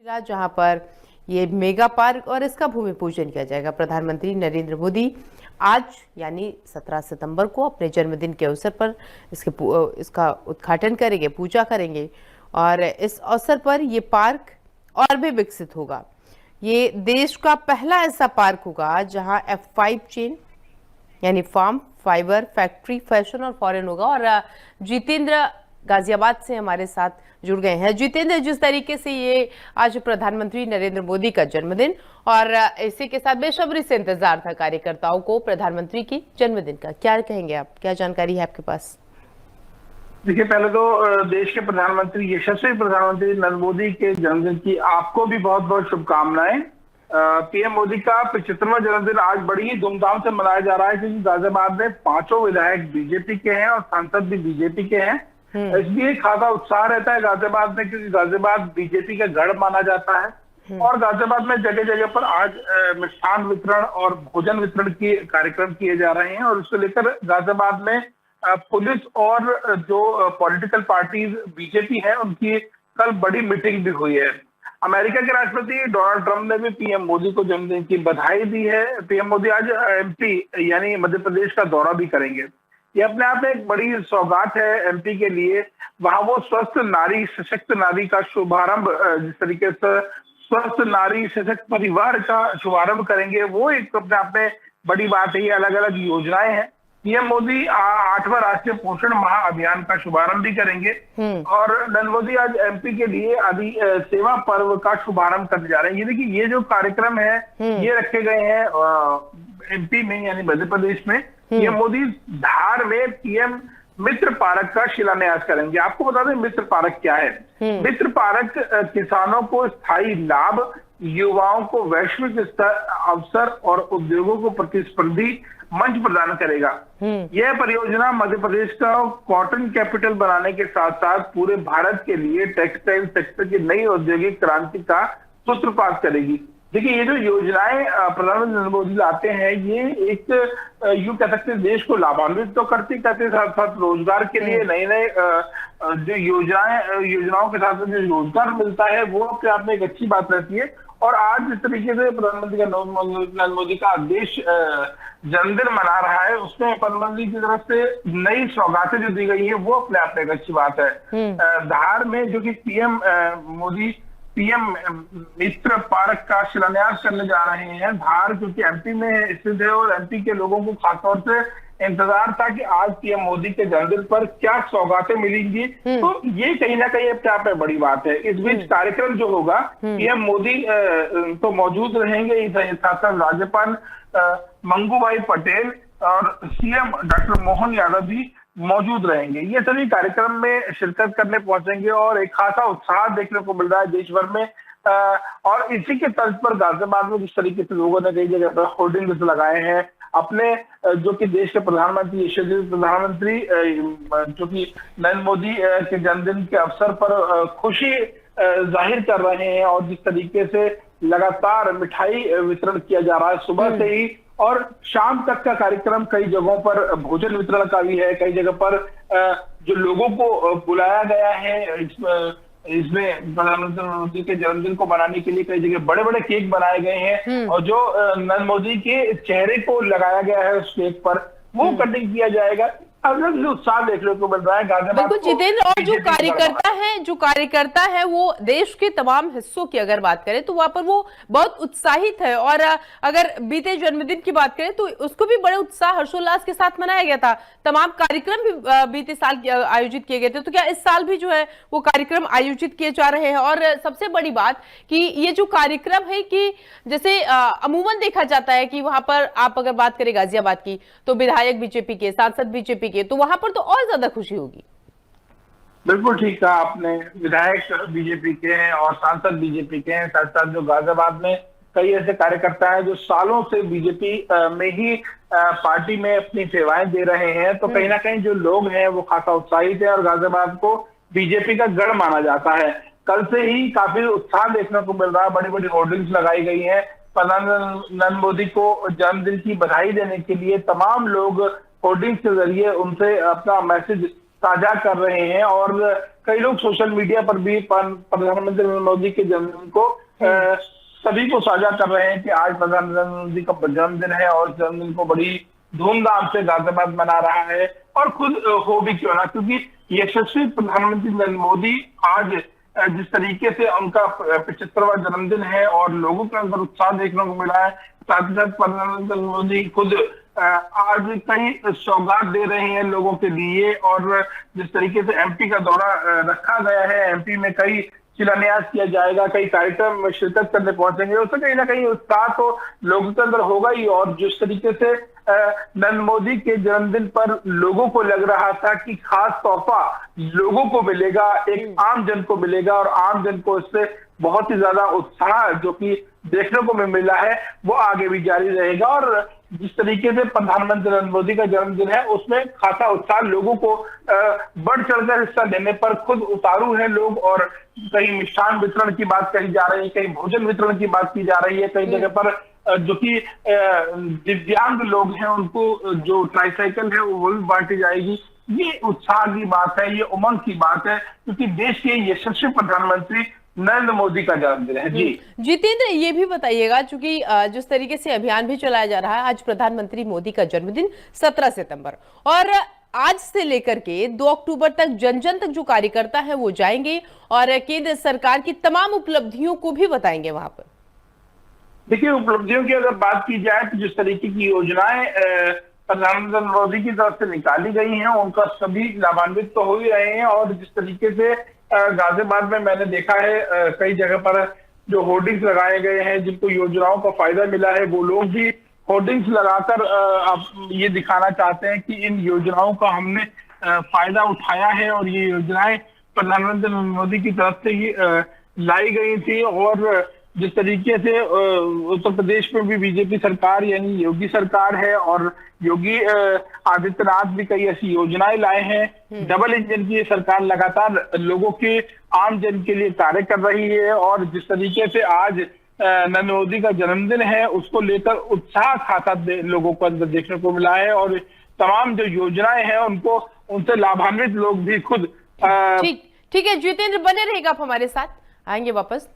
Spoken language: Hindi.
जहां पर ये मेगा पार्क और इसका भूमि पूजन किया जाएगा। प्रधानमंत्री नरेंद्र मोदी आज यानी 17 सितंबर को अपने जन्मदिन के अवसर पर इसका उद्घाटन करेंगे, पूजा करेंगे और इस अवसर पर ये पार्क और भी विकसित होगा। ये देश का पहला ऐसा पार्क होगा जहां F5 चेन यानी फार्म, फाइबर, फैक्ट्री, फैशन और फॉरेन होगा। और जितेंद्र गाजियाबाद से हमारे साथ जुड़ गए हैं। जितेंद्र, जिस तरीके से ये आज प्रधानमंत्री नरेंद्र मोदी का जन्मदिन और इसी के साथ बेसब्री से इंतजार था कार्यकर्ताओं को प्रधानमंत्री की जन्मदिन का, क्या कहेंगे आप, क्या जानकारी है आपके पास? देखिए, पहले तो देश के प्रधानमंत्री, यशस्वी प्रधानमंत्री नरेंद्र मोदी के जन्मदिन की आपको भी बहुत बहुत शुभकामनाएं। पीएम मोदी का 75वां जन्मदिन आज बड़ी ही धूमधाम से मनाया जा रहा है, क्योंकि गाजियाबाद में 5 विधायक बीजेपी के हैं और सांसद भी बीजेपी के हैं। इसलिए खासा उत्साह रहता है गाजियाबाद में, क्योंकि गाजियाबाद बीजेपी का गढ़ माना जाता है। और गाजियाबाद में जगह जगह पर आज मिष्ठान वितरण और भोजन वितरण के कार्यक्रम किए जा रहे हैं। और उसको लेकर गाजियाबाद में पुलिस और जो पॉलिटिकल पार्टीज बीजेपी है उनकी कल बड़ी मीटिंग भी हुई है। अमेरिका के राष्ट्रपति डोनाल्ड ट्रंप ने भी पीएम मोदी को जन्मदिन की बधाई दी है। पीएम मोदी आज एमपी यानी मध्य प्रदेश का दौरा भी करेंगे। ये अपने आप में एक बड़ी सौगात है एमपी के लिए। वहां वो स्वस्थ नारी सशक्त नारी का शुभारंभ, जिस तरीके से स्वस्थ नारी सशक्त परिवार का शुभारंभ करेंगे, वो एक अपने आप में बड़ी बात है। ये अलग अलग योजनाएं हैं। पीएम मोदी 8वां राष्ट्रीय पोषण माह अभियान का शुभारंभ भी करेंगे। और नरेंद्र मोदी आज एमपी के लिए आदि सेवा पर्व का शुभारंभ करने जा रहे हैं। ये देखिए, ये जो कार्यक्रम है ये रखे गए हैं एमपी में यानी मध्य प्रदेश में। पीएम मोदी धार में पीएम मित्र पार्क का शिलान्यास करेंगे। आपको बता दें मित्र पार्क क्या है। मित्र पार्क किसानों को स्थायी लाभ, युवाओं को वैश्विक स्तर अवसर और उद्योगों को प्रतिस्पर्धी मंच प्रदान करेगा। यह परियोजना मध्य प्रदेश का कॉटन कैपिटल बनाने के साथ साथ पूरे भारत के लिए टेक्सटाइल सेक्टर की नई औद्योगिक क्रांति का सूत्रपात करेगी। देखिए, ये जो योजनाएं प्रधानमंत्री नरेंद्र मोदी लाते हैं, ये एक यूं कह सकते हैं देश को लाभान्वित तो करते साथ साथ रोजगार के लिए नए नए जो योजनाओं के साथ जो रोजगार मिलता है वो अपने आप में एक अच्छी बात रहती है। और आज जिस तरीके से प्रधानमंत्री नरेंद्र मोदी का देश जन्मदिन मना रहा है, उसमें प्रधानमंत्री की तरफ से नई सौगातें जो दी गई है वो अपने आप में एक अच्छी बात है। धार में जो कि पीएम मित्र पार्क का शिलान्यास करने जा रहे हैं। धार क्योंकि एमपी में स्थित है और एमपी के लोगों को खासतौर से इंतजार था कि आज पीएम मोदी के जन्मदिन पर क्या सौगातें मिलेंगी। तो ये कहीं ना कहीं अपने आप में बड़ी बात है। इस बीच कार्यक्रम जो होगा, पीएम मोदी तो मौजूद रहेंगे, साथ साथ राज्यपाल मंगूभाई पटेल और सीएम डॉक्टर मोहन यादव भी मौजूद रहेंगे। ये सभी कार्यक्रम में शिरकत करने पहुंचेंगे और एक खासा उत्साह देखने को मिल रहा है देश भर में। और इसी के तर्ज पर गाजियाबाद में जिस तरीके से लोगों ने कई जगह पर होर्डिंग्स लगाए हैं, अपने जो कि देश के प्रधानमंत्री, यशस्वी प्रधानमंत्री जो कि नरेंद्र मोदी के जन्मदिन के अवसर पर खुशी जाहिर कर रहे हैं। और जिस तरीके से लगातार मिठाई वितरण किया जा रहा है सुबह से ही, और शाम तक का कार्यक्रम कई जगहों पर भोजन वितरण का भी है। कई जगह पर जो लोगों को बुलाया गया है इसमें प्रधानमंत्री मोदी के जन्मदिन को मनाने के लिए कई जगह बड़े बड़े केक बनाए गए हैं। और जो नरेंद्र मोदी के चेहरे को लगाया गया है उस केक पर, वो कटिंग किया जाएगा। अलग उत्साह देखने को मिल रहा है गाजियाबाद। बिल्कुल जितेंद्र, और जो कार्यकर्ता है वो देश के तमाम हिस्सों की अगर बात करें तो वहां पर वो बहुत उत्साहित है। और अगर बीते जन्मदिन की बात करें तो उसको भी बड़े उत्साह हर्षोल्लास के साथ मनाया गया था। तमाम कार्यक्रम भी बीते साल आयोजित किए गए थे। तो क्या इस साल भी जो है वो कार्यक्रम आयोजित किए जा रहे हैं? और सबसे बड़ी बात कि ये जो कार्यक्रम है कि जैसे अमूमन देखा जाता है कि वहां पर आप अगर बात करें गाजियाबाद की तो विधायक बीजेपी के, सांसद बीजेपी के, तो वहां पर तो और ज्यादा खुशी होगी। बिल्कुल ठीक कहा आपने। विधायक बीजेपी के हैं और सांसद बीजेपी के हैं। साथ साथ जो गाजियाबाद में कई ऐसे कार्यकर्ता हैं जो सालों से बीजेपी में ही पार्टी में अपनी सेवाएं दे रहे हैं। तो कहीं ना कहीं जो लोग हैं वो खासा उत्साहित है और गाजियाबाद को बीजेपी का गढ़ माना जाता है। कल से ही काफी उत्साह देखने को मिल रहा है। बड़ी बड़ी होर्डिंग्स लगाई गई है। प्रधानमंत्री नरेंद्र मोदी को जन्मदिन की बधाई देने के लिए तमाम लोग होर्डिंग्स के जरिए उनसे अपना मैसेज साझा कर रहे हैं और कई लोग सोशल मीडिया पर भी प्रधानमंत्री नरेंद्र मोदी के जन्मदिन को सभी को साझा कर रहे हैं कि आज प्रधानमंत्री नरेंद्र मोदी का जन्मदिन है और जन्मदिन को बड़ी धूमधाम से गाजियाबाद मना रहा है। और खुद हो भी क्यों ना, क्योंकि यशस्वी प्रधानमंत्री नरेंद्र मोदी आज जिस तरीके से उनका 75वां जन्मदिन है और लोगों के अंदर उत्साह देखने को मिला है, साथ ही साथ प्रधानमंत्री नरेंद्र मोदी खुद आज कई सौगात दे रहे हैं लोगों के लिए। और जिस तरीके से एमपी का दौरा रखा गया है, एमपी में कई शिलान्यास किया जाएगा, कई कार्यक्रम में शिरकत करने पहुंचेंगे, उससे कहीं ना कहीं उत्साह तो लोगों के अंदर होगा ही। और जिस तरीके से नरेंद्र मोदी के जन्मदिन पर लोगों को लग रहा था कि खास तोहफा लोगों को मिलेगा, एक आम जन को मिलेगा और आम जन को इससे बहुत ही ज्यादा उत्साह जो कि देखने को मिला है वो आगे भी जारी रहेगा। और जिस तरीके से प्रधानमंत्री नरेंद्र मोदी का जन्मदिन है उसमें खासा उत्साह लोगों को बढ़ चढ़कर हिस्सा लेने पर खुद उतारू है लोग। और कहीं मिष्ठान वितरण की बात कही जा रही है, कहीं भोजन वितरण की बात की जा रही है, कई जगह पर जो कि दिव्यांग लोग हैं उनको जो ट्राईसाइकिल है वो भी बांटी जाएगी। ये उत्साह की बात है, ये उमंग की बात है, क्योंकि देश के यशस्वी प्रधानमंत्री नरेंद्र मोदी का जन्मदिन है। जी जितेंद्र, ये भी बताइएगा, चूंकि जिस तरीके से अभियान भी चलाया जा रहा है, आज प्रधानमंत्री मोदी का जन्मदिन 17 सितंबर और आज से लेकर के 2 अक्टूबर तक जन जन तक जो कार्यकर्ता है वो जाएंगे और केंद्र सरकार की तमाम उपलब्धियों को भी बताएंगे वहां पर। देखिए, उपलब्धियों की अगर बात की जाए तो जिस तरीके की योजनाएं प्रधानमंत्री नरेंद्र मोदी की तरफ से निकाली गई हैं उनका सभी लाभान्वित तो हो ही रहे हैं। और जिस तरीके से गाजियाबाद में मैंने देखा है कई जगह पर जो होर्डिंग्स लगाए गए हैं, जिनको योजनाओं का फायदा मिला है, वो लोग भी होर्डिंग्स लगाकर अब ये दिखाना चाहते हैं कि इन योजनाओं का हमने फायदा उठाया है और ये योजनाएं प्रधानमंत्री नरेंद्र मोदी की तरफ से ही लाई गई थी। और जिस तरीके से उत्तर प्रदेश में भी बीजेपी सरकार यानी योगी सरकार है और योगी आदित्यनाथ भी कई ऐसी योजनाएं लाए हैं। डबल इंजन की ये सरकार लगातार लोगों के आम जन के लिए कार्य कर रही है। और जिस तरीके से आज नरेंद्र मोदी का जन्मदिन है उसको लेकर उत्साह खासा लोगों को अंदर देखने को मिला है और तमाम जो योजनाएं हैं उनको उनसे लाभान्वित लोग भी खुद ठीक है जितेंद्र, बने रहेगा आप हमारे साथ, आएंगे वापस।